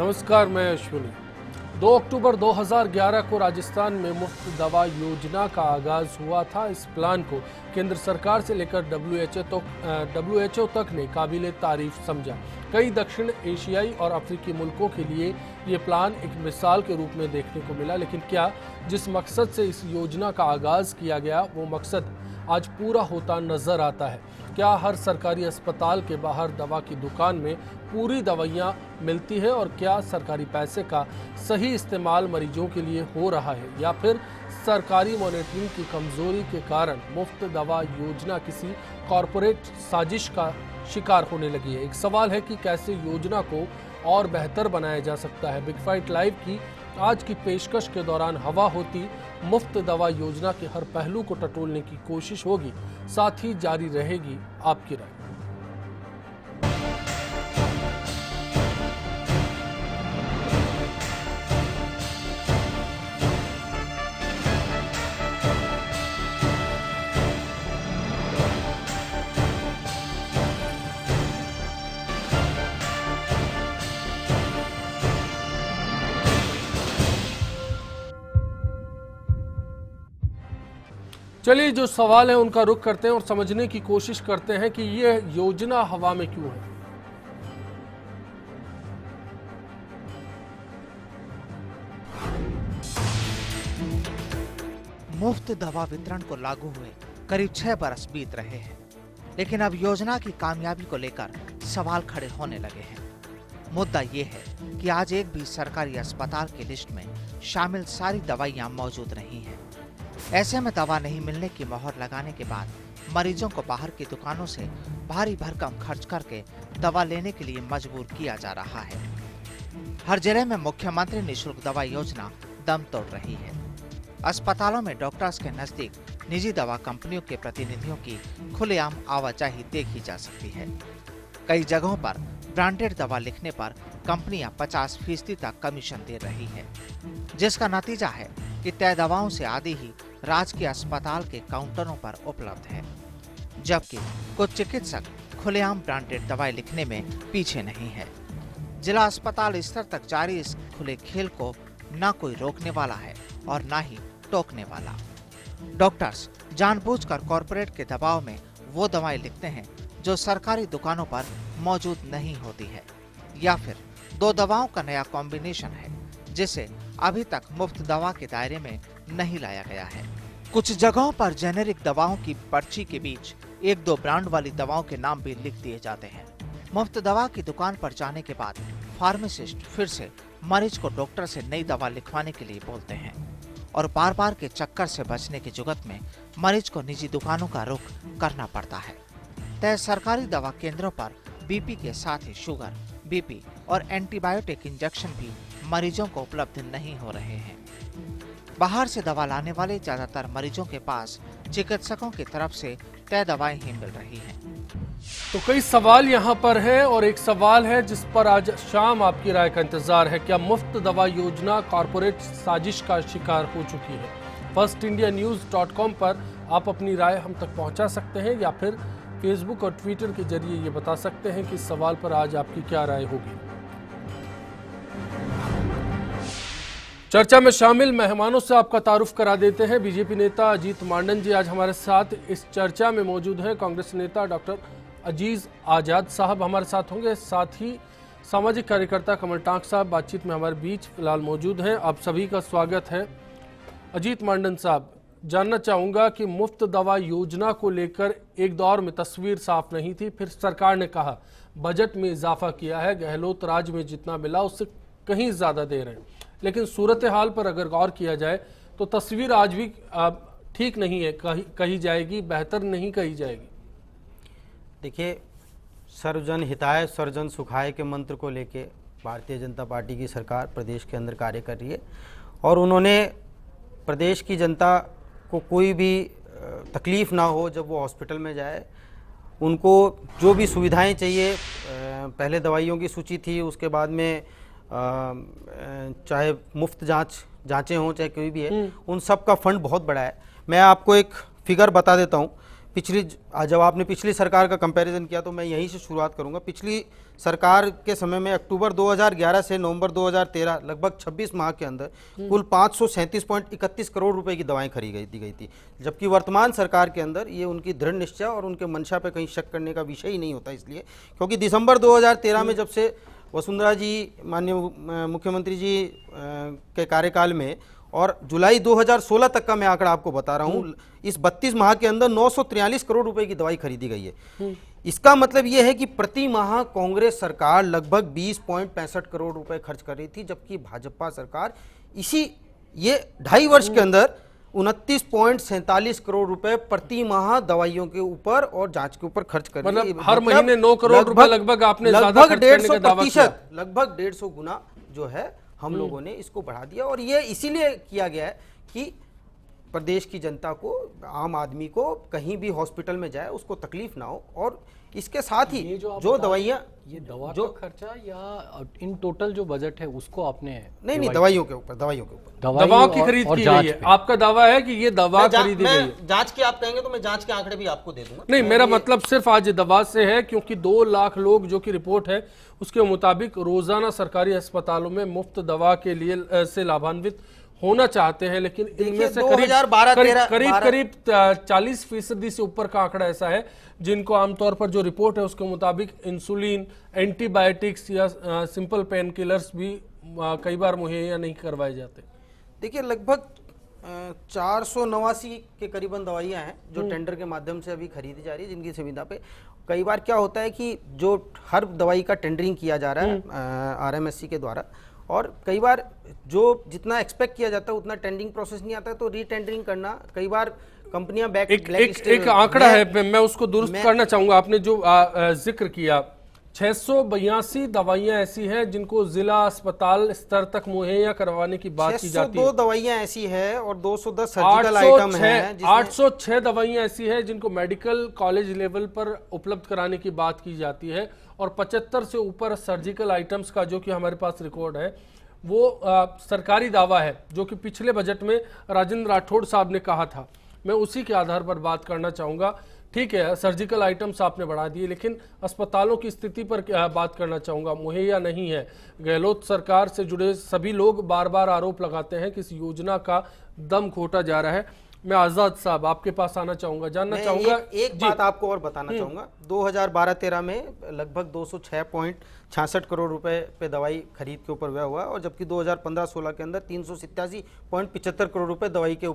नमस्कार, मैं अश्विनी। 2 अक्टूबर 2011 को राजस्थान में मुफ्त दवा योजना का आगाज हुआ था। इस प्लान को केंद्र सरकार से लेकर WHO तक ने काबिले तारीफ समझा। कई दक्षिण एशियाई और अफ्रीकी मुल्कों के लिए ये प्लान एक मिसाल के रूप में देखने को मिला। लेकिन क्या जिस मकसद से इस योजना का आगाज किया गया वो मकसद आज पूरा होता नजर आता है? क्या हर सरकारी अस्पताल के बाहर दवा की दुकान में पूरी दवाइयाँ मिलती है और क्या सरकारी पैसे का सही इस्तेमाल मरीजों के लिए हो रहा है, या फिर सरकारी मॉनिटरिंग की कमजोरी के कारण मुफ्त दवा योजना किसी कॉरपोरेट साजिश का शिकार होने लगी है? एक सवाल है कि कैसे योजना को और बेहतर बनाया जा सकता है। बिग फाइट लाइव की आज की पेशकश के दौरान हवा होती मुफ्त दवा योजना के हर पहलू को टटोलने की कोशिश होगी, साथ ही जारी रहेगी आपकी राय। चलिए, जो सवाल है उनका रुख करते हैं और समझने की कोशिश करते हैं कि ये योजना हवा में क्यों है। मुफ्त दवा वितरण को लागू हुए करीब 6 बरस बीत रहे हैं, लेकिन अब योजना की कामयाबी को लेकर सवाल खड़े होने लगे हैं। मुद्दा ये है कि आज एक भी सरकारी अस्पताल की लिस्ट में शामिल सारी दवाइयां मौजूद नहीं हैं। ऐसे में दवा नहीं मिलने की मोहर लगाने के बाद मरीजों को बाहर की दुकानों से भारी भरकम खर्च करके दवा लेने के लिए मजबूर किया जा रहा है। हर जिले में मुख्यमंत्री निःशुल्क दवा योजना दम तोड़ रही है। अस्पतालों में डॉक्टर्स के नजदीक निजी दवा कंपनियों के प्रतिनिधियों की खुलेआम आवाजाही देखी जा सकती है। कई जगहों पर ब्रांडेड दवा लिखने पर कंपनियां 50% तक कमीशन दे रही है, जिसका नतीजा है कि तय दवाओं से आधी ही राजकीय अस्पताल के काउंटरों पर उपलब्ध है, जबकि कुछ चिकित्सक खुलेआम ब्रांडेड दवाएं लिखने में पीछे नहीं है। जिला अस्पताल स्तर तक जारी इस खुले खेल को न कोई रोकने वाला है और न ही टोकने वाला। डॉक्टर्स जानबूझकर कॉरपोरेट के दबाव में वो दवाएं लिखते हैं जो सरकारी दुकानों पर मौजूद नहीं होती है, या फिर 2 दवाओं का नया कॉम्बिनेशन है जिसे अभी तक मुफ्त दवा के दायरे में नहीं लाया गया है। कुछ जगहों पर जेनेरिक दवाओं की पर्ची के बीच 1-2 ब्रांड वाली दवाओं के नाम भी लिख दिए जाते हैं। मुफ्त दवा की दुकान पर जाने के बाद फार्मासिस्ट फिर से मरीज को डॉक्टर से नई दवा लिखवाने के लिए बोलते हैं और बार बार के चक्कर से बचने की जुगत में मरीज को निजी दुकानों का रुख करना पड़ता है। तय सरकारी दवा केंद्रों पर बीपी के साथ ही शुगर, बीपी और एंटीबायोटिक इंजेक्शन भी मरीजों को उपलब्ध नहीं हो रहे हैं। बाहर से दवा लाने वाले ज्यादातर मरीजों के पास चिकित्सकों की तरफ से तय दवाएं ही मिल रही हैं। तो कई सवाल यहाँ पर है और एक सवाल है जिस पर आज शाम आपकी राय का इंतजार है। क्या मुफ्त दवा योजना कॉरपोरेट साजिश का शिकार हो चुकी है? firstindianews.com पर आप अपनी राय हम तक पहुँचा सकते हैं या फिर फेसबुक और ट्विटर के जरिए ये बता सकते हैं कि इस सवाल पर आज आपकी क्या राय होगी। चर्चा में शामिल मेहमानों से आपका तारुफ करा देते हैं। बीजेपी नेता अजीत मांडन जी आज हमारे साथ इस चर्चा में मौजूद हैं। कांग्रेस नेता डॉक्टर अजीज आजाद साहब हमारे साथ होंगे, साथ ही सामाजिक कार्यकर्ता कमल टांक साहब बातचीत में हमारे बीच फिलहाल मौजूद हैं। आप सभी का स्वागत है। अजीत मांडन साहब, जानना चाहूँगा कि मुफ्त दवा योजना को लेकर एक दौर में तस्वीर साफ नहीं थी, फिर सरकार ने कहा बजट में इजाफा किया है, गहलोत राज में जितना मिला उससे कहीं ज़्यादा दे रहे हैं, लेकिन सूरत हाल पर अगर गौर किया जाए तो तस्वीर आज भी ठीक नहीं है, कही जाएगी, बेहतर नहीं कही जाएगी। देखिए, सर्वजन हिताय सर्वजन सुखाय के मंत्र को लेके भारतीय जनता पार्टी की सरकार प्रदेश के अंदर कार्य कर रही है और उन्होंने प्रदेश की जनता को कोई भी तकलीफ़ ना हो जब वो हॉस्पिटल में जाए, उनको जो भी सुविधाएं चाहिए, पहले दवाइयों की सूची थी, उसके बाद में चाहे मुफ्त जांचें हों चाहे कोई भी है, उन सब का फंड बहुत बड़ा है। मैं आपको एक फिगर बता देता हूँ। जब आपने पिछली सरकार का कंपैरिजन किया तो मैं यहीं से शुरुआत करूंगा। पिछली सरकार के समय में अक्टूबर 2011 से नवंबर 2013 लगभग 26 माह के अंदर कुल 537.31 करोड़ रुपए की दवाएं खरीदी गई थी, जबकि वर्तमान सरकार के अंदर ये उनकी दृढ़ निश्चय और उनके मंशा पे कहीं शक करने का विषय ही नहीं होता। इसलिए क्योंकि दिसंबर 2013 में जब से वसुंधरा जी माननीय मुख्यमंत्री जी के कार्यकाल में और जुलाई 2016 तक का मैं आंकड़ा आपको बता रहा हूं, इस 32 माह के अंदर 943 करोड़ रुपए की दवाई खरीदी गई है। इसका मतलब यह है कि प्रति माह कांग्रेस सरकार लगभग 20.65 करोड़ रुपए खर्च कर रही थी, जबकि भाजपा सरकार ये 2.5 वर्ष के अंदर 29.47 करोड़ रुपए प्रति माह दवाइयों के ऊपर और जांच के ऊपर खर्च कर रही है। मतलब हर महीने 9 करोड़ रुपए लगभग आपने ज्यादा खर्च करने का दावा किया। लगभग 150 गुना जो है हम लोगों ने इसको बढ़ा दिया, और ये इसीलिए किया गया है कि प्रदेश की जनता को, आम आदमी को कहीं भी हॉस्पिटल में जाए उसको तकलीफ ना हो। और इसके साथ ही जो दवाइयाँ, ये दवा का खर्चा या इन टोटल जो बजट है उसको आपने नहीं दवाइयों के ऊपर दवाओं की खरीद की गई है। आपका दावा है कि ये दवा खरीदी गई है। जांच की आप कहेंगे तो मैं जांच के आंकड़े भी आपको दे दूंगा। नहीं, मेरा मतलब सिर्फ आज दवा से है, क्योंकि 2 लाख लोग जो कि रिपोर्ट है उसके मुताबिक रोजाना सरकारी अस्पतालों में मुफ्त दवा के लिए से लाभान्वित होना चाहते हैं, लेकिन इनमें से करीब 40% से ऊपर का आंकड़ा ऐसा है जिनको आमतौर पर जो रिपोर्ट है उसके मुताबिक इंसुलिन, एंटीबायोटिक्स या सिंपल पेन किलर्स भी कई बार मुहैया नहीं करवाए जाते। देखिए, लगभग 489 के करीबन दवाइयां हैं जो टेंडर के माध्यम से अभी खरीदी जा रही है, जिनकी सुविधा पे कई बार क्या होता है कि जो हर दवाई का टेंडरिंग किया जा रहा है RMSC के द्वारा, और कई बार जो जितना एक्सपेक्ट किया जाता है उतना टेंडरिंग प्रोसेस नहीं आता है, तो रीटेंडरिंग करना कई बार कंपनियां एक आंकड़ा है, मैं उसको दुरुस्त करना चाहूंगा। आपने जो जिक्र किया 682 दवाइयां ऐसी हैं जिनको जिला अस्पताल स्तर तक मुहैया करवाने की बात की जाती है। 602 दवाइयां ऐसी है और 210 सर्जिकल आइटम है। 806 दवाइयां ऐसी है जिनको मेडिकल कॉलेज लेवल पर उपलब्ध कराने की बात की जाती है, और 75 से ऊपर सर्जिकल आइटम्स का जो कि हमारे पास रिकॉर्ड है वो सरकारी दावा है, जो कि पिछले बजट में राजेंद्र राठौड़ साहब ने कहा था। मैं उसी के आधार पर बात करना चाहूँगा। ठीक है, सर्जिकल आइटम्स आपने बढ़ा दिए, लेकिन अस्पतालों की स्थिति पर बात करना चाहूँगा। मुहैया नहीं है। गहलोत सरकार से जुड़े सभी लोग बार बार आरोप लगाते हैं कि इस योजना का दम घोटा जा रहा है। मैं आजाद साहब आपके पास आना चाहूँगा, जानना चाहूँगा एक बात आपको और बताना चाहूँगा। 2012-13 में लगभग 206.66 करोड़ रुपए पे दवाई खरीद के ऊपर व्यय हुआ, और जबकि 2015-16 के अंदर 387.75 करोड़ रुपए दवाई के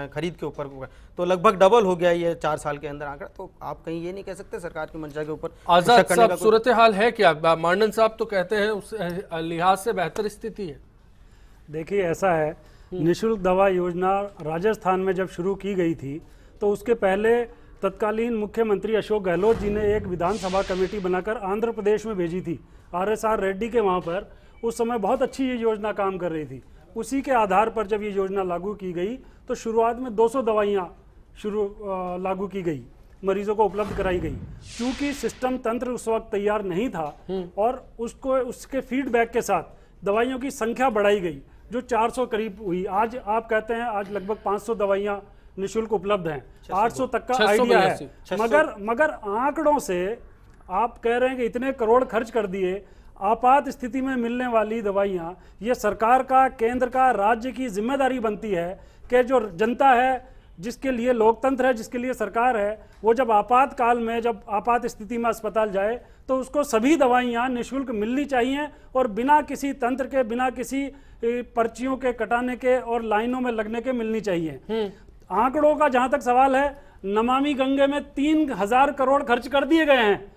खरीद के ऊपर हुआ, तो लगभग डबल हो गया ये 4 साल के अंदर आंकड़ा। तो आप कहीं ये नहीं कह सकते सरकार की मंशा के ऊपर। आजाद साहब, सूरत हाल है क्या? मांडन साहब तो कहते हैं उस लिहाज से बेहतर स्थिति है। देखिए, ऐसा है, निःशुल्क दवा योजना राजस्थान में जब शुरू की गई थी तो उसके पहले तत्कालीन मुख्यमंत्री अशोक गहलोत जी ने एक विधानसभा कमेटी बनाकर आंध्र प्रदेश में भेजी थी। RSR रेड्डी के वहाँ पर उस समय बहुत अच्छी ये योजना काम कर रही थी। उसी के आधार पर जब ये योजना लागू की गई तो शुरुआत में 200 दवाइयाँ लागू की गई, मरीजों को उपलब्ध कराई गई। क्योंकि सिस्टम तंत्र उस वक्त तैयार नहीं था और उसके फीडबैक के साथ दवाइयों की संख्या बढ़ाई गई, जो 400 करीब हुई। आज आप कहते हैं आज लगभग 500 दवाइयाँ निःशुल्क उपलब्ध हैं, 800 तक का आइडिया है। मगर आंकड़ों से आप कह रहे हैं कि इतने करोड़ खर्च कर दिए। आपात स्थिति में मिलने वाली दवाइयाँ, ये सरकार का, केंद्र का, राज्य की जिम्मेदारी बनती है कि जो जनता है, जिसके लिए लोकतंत्र है, जिसके लिए सरकार है, वो जब आपातकाल में, जब आपात स्थिति में अस्पताल जाए तो उसको सभी दवाइयाँ निःशुल्क मिलनी चाहिए और बिना किसी तंत्र के, बिना किसी पर्चियों के कटाने के और लाइनों में लगने के मिलनी चाहिए। आंकड़ों का जहां तक सवाल है, नमामि गंगे में 3000 करोड़ खर्च कर दिए गए हैं,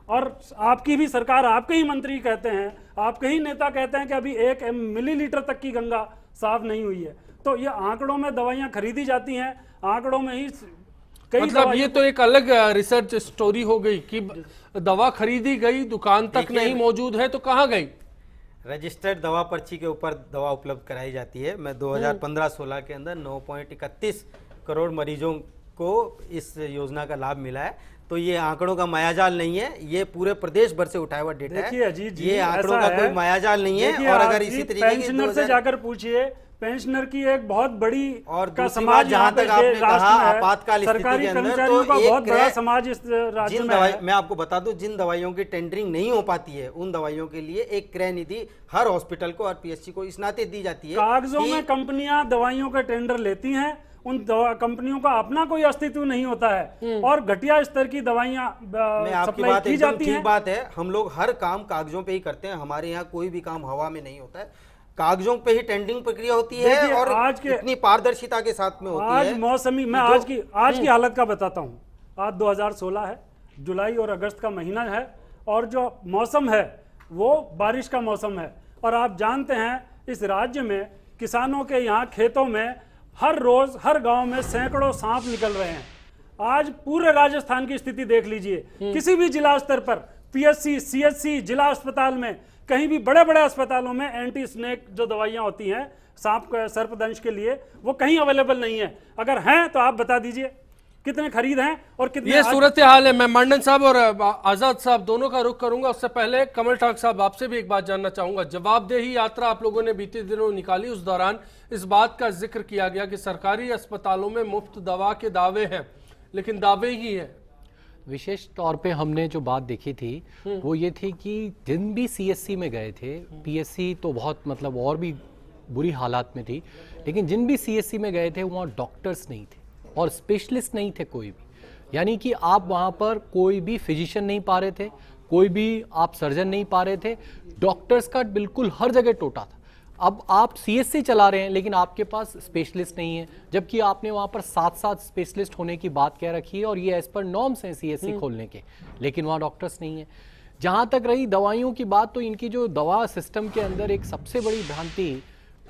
और आपकी भी सरकार, आपके ही मंत्री कहते हैं, आपके ही नेता कहते हैं कि अभी 1 मिलीलीटर तक की गंगा साफ नहीं हुई है। तो ये आंकड़ों में दवाइयां खरीदी जाती हैं, आंकड़ों में ही कई, मतलब ये तो एक अलग रिसर्च स्टोरी हो गई कि दवा खरीदी गई, दुकान तक नहीं मौजूद है तो कहाँ गई? रजिस्टर्ड दवा पर्ची के ऊपर दवा उपलब्ध कराई जाती है। मैं 2015-16 के अंदर 9.31 करोड़ मरीजों को इस योजना का लाभ मिला है, तो ये आंकड़ों का मायाजाल नहीं है, ये पूरे प्रदेश भर से उठाया हुआ डेटा है। देखिए अजीत जी, ये आंकड़ों ऐसा का कोई है, मायाजाल नहीं है। देखिए और अगर आप इसी जी तरीके की पेंशनर से जाकर पूछिए, पेंशनर की एक बहुत बड़ी और का दूसरी समाज बात, जहां यहाँ पे तक आपने राष्ट्र कहा में है, आपातकाल स्थिति सरकारी के अंदर, कर्मचारियों तो का एक बहुत बड़ा क्रय- समाज इस राज्य जिन में दवाई, है। मैं आपको बता दूं, जिन दवाइयों की टेंडरिंग नहीं हो पाती है उन दवाइयों के लिए एक क्रय निधि हर हॉस्पिटल को और पीएचसी को इस नाते दी जाती है। कागजों कि में कंपनियां दवाइयों का टेंडर लेती हैं, उन कंपनियों का अपना कोई अस्तित्व नहीं होता है और घटिया स्तर की दवाइयां मैं आपकी सप्लाई बात की एकदम जाती ठीक हैं। बात है। हम लोग हर काम कागजों पे ही करते हैं, हमारे यहाँ कोई भी काम हवा में नहीं होता है, कागजों पे ही टेंडरिंग प्रक्रिया होती है देखिए, और आज के- इतनी पारदर्शिता के साथ में होती आज है। मौसमी, मैं आज की हालत का बताता हूँ। आज 2016 है, जुलाई और अगस्त का महीना है और जो मौसम है वो बारिश का मौसम है। और आप जानते हैं इस राज्य में किसानों के यहाँ खेतों में हर रोज हर गांव में सैकड़ों सांप निकल रहे हैं। आज पूरे राजस्थान की स्थिति देख लीजिए, किसी भी जिला स्तर पर पीएचसी, सीएचसी, जिला अस्पताल में, कहीं भी बड़े बड़े अस्पतालों में एंटी स्नेक जो दवाइयां होती हैं सांप सर्पदंश के लिए, वो कहीं अवेलेबल नहीं है। अगर हैं तो आप बता दीजिए कितने खरीद हैं और कितने। ये सूरत हाल है। मैं मंडन साहब और आजाद साहब दोनों का रुख करूंगा। उससे पहले कमल ठाक साहब, आपसे भी एक बात जानना चाहूंगा। जवाबदेही यात्रा आप लोगों ने बीते दिनों निकाली, उस दौरान इस बात का जिक्र किया गया कि सरकारी अस्पतालों में मुफ्त दवा के दावे हैं, लेकिन दावे ही हैं। विशेष तौर पे हमने जो बात देखी थी वो ये थी कि जिन भी सीएससी में गए थे, पीएससी तो बहुत मतलब और भी बुरी हालात में थी, लेकिन जिन भी सीएससी में गए थे वहाँ डॉक्टर्स नहीं थे और स्पेशलिस्ट नहीं थे कोई भी। यानी कि आप वहाँ पर कोई भी फिजिशियन नहीं पा रहे थे, कोई भी आप सर्जन नहीं पा रहे थे, डॉक्टर्स का बिल्कुल हर जगह टोटा था। अब आप सीएससी चला रहे हैं लेकिन आपके पास स्पेशलिस्ट नहीं है, जबकि आपने वहाँ पर 7 स्पेशलिस्ट होने की बात कह रखी है और ये एज पर नॉर्म्स हैं सीएससी खोलने के, लेकिन वहाँ डॉक्टर्स नहीं है। जहाँ तक रही दवाइयों की बात, तो इनकी जो दवा सिस्टम के अंदर एक सबसे बड़ी भ्रांति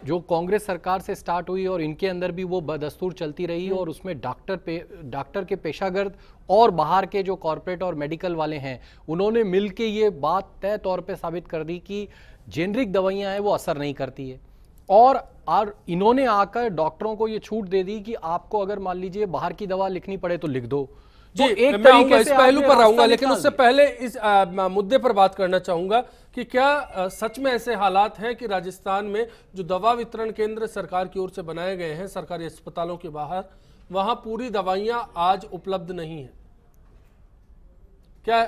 जो कांग्रेस सरकार से स्टार्ट हुई और इनके अंदर भी वो बदस्तूर चलती रही और उसमें डॉक्टर के पेशागर्द और बाहर के जो कॉर्पोरेट और मेडिकल वाले हैं उन्होंने मिलके ये बात तय तौर पे साबित कर दी कि जेनरिक दवाइयां हैं वो असर नहीं करती है। और इन्होंने आकर डॉक्टरों को ये छूट दे दी कि आपको अगर मान लीजिए बाहर की दवा लिखनी पड़े तो लिख दो। जी, तो एक मैं आऊंगा, इस से पहलू आपने पर आऊंगा, रास्ता लेकिन निकाल उससे दिया। पहले इस मुद्दे पर बात करना चाहूंगा कि क्या सच में ऐसे हालात हैं कि राजस्थान में जो दवा वितरण केंद्र सरकार की ओर से बनाए गए हैं सरकारी अस्पतालों के बाहर, वहां पूरी दवाइयां आज उपलब्ध नहीं है? क्या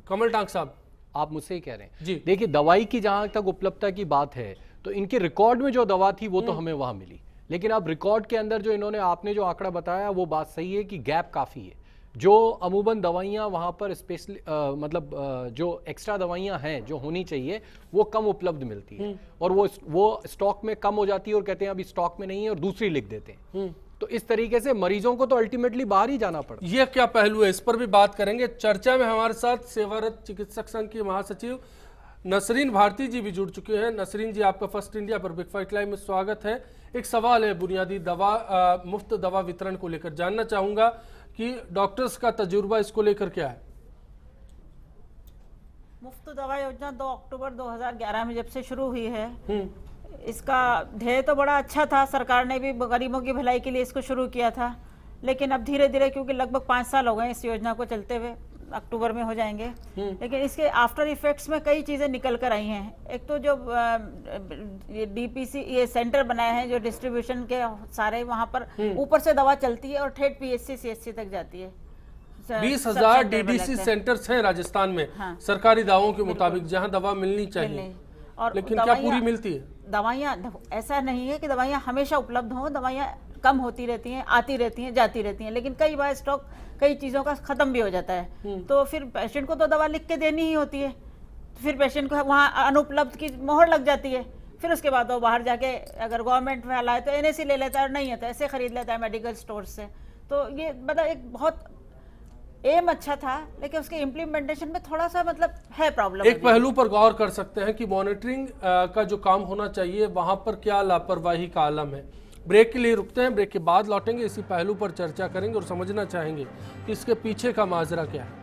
कमल टांक साहब आप मुझसे ही कह रहे हैं? जी। देखिए, दवाई की जहां तक उपलब्धता की बात है तो इनके रिकॉर्ड में जो दवा थी वो तो हमें वहां मिली, लेकिन अब रिकॉर्ड के अंदर जो इन्होंने आपने जो आंकड़ा बताया वो बात सही है कि गैप काफ़ी है। जो अमूमन दवाइयाँ वहाँ पर स्पेशली जो एक्स्ट्रा दवाइयाँ हैं जो होनी चाहिए वो कम उपलब्ध मिलती है और वो स्टॉक में कम हो जाती है और कहते हैं अभी स्टॉक में नहीं है और दूसरी लिख देते हैं। तो इस तरीके से मरीजों को तो अल्टीमेटली बाहर ही जाना पड़ता है। ये क्या पहलू है, इस पर भी बात करेंगे। चर्चा में हमारे साथ सेवारत चिकित्सक संघ की महासचिव नसरीन भारती जी भी जुड़ चुके हैं। नसरीन जी, आपका फर्स्ट इंडिया पर बिग फाइट लाइव में स्वागत है। एक सवाल है बुनियादी मुफ्त दवा वितरण को लेकर, जानना चाहूंगा कि डॉक्टर्स का तजुर्बा इसको लेकर क्या है? मुफ्त दवा योजना 2 अक्टूबर 2011 में जब से शुरू हुई है, इसका ध्येय तो बड़ा अच्छा था, सरकार ने भी गरीबों की भलाई के लिए इसको शुरू किया था, लेकिन अब धीरे धीरे, क्योंकि लगभग 5 साल हो गए इस योजना को चलते हुए, अक्टूबर में हो जाएंगे, लेकिन इसके आफ्टर इफेक्ट्स में कई चीज़ें निकल कर आई हैं। एक तो जो डीपीसी ये सेंटर बनाए हैं जो डिस्ट्रीब्यूशन के सारे, वहाँ पर ऊपर से दवा चलती है और ठेठ पीएचसी सीएचसी तक जाती है। 20,000 डीडीसी सेंटर्स हैं राजस्थान में। हाँ। सरकारी दावों के मुताबिक जहां दवा मिलनी चाहिए, और लेकिन क्या पूरी मिलती है? दवाइयाँ, ऐसा नहीं है कि दवाइयाँ हमेशा उपलब्ध हों, दवाइयाँ कम होती रहती हैं, आती रहती हैं, जाती रहती हैं, लेकिन कई बार स्टॉक कई चीज़ों का ख़त्म भी हो जाता है, तो फिर पेशेंट को तो दवा लिख के देनी ही होती है, फिर पेशेंट को वहाँ अनुपलब्ध की मोहर लग जाती है, फिर उसके बाद वो बाहर जाके अगर गवर्नमेंट वाला है तो एनएसी ले लेता है, और नहीं है तो ऐसे खरीद लेता है मेडिकल स्टोर से। तो ये मतलब एक बहुत एम अच्छा था, लेकिन उसके इम्प्लीमेंटेशन में थोड़ा सा मतलब है प्रॉब्लम। एक पहलू पर गौर कर सकते हैं कि मॉनिटरिंग का जो काम होना चाहिए वहां पर क्या लापरवाही का आलम है। ब्रेक के लिए रुकते हैं, ब्रेक के बाद लौटेंगे, इसी पहलू पर चर्चा करेंगे और समझना चाहेंगे कि इसके पीछे का माजरा क्या है।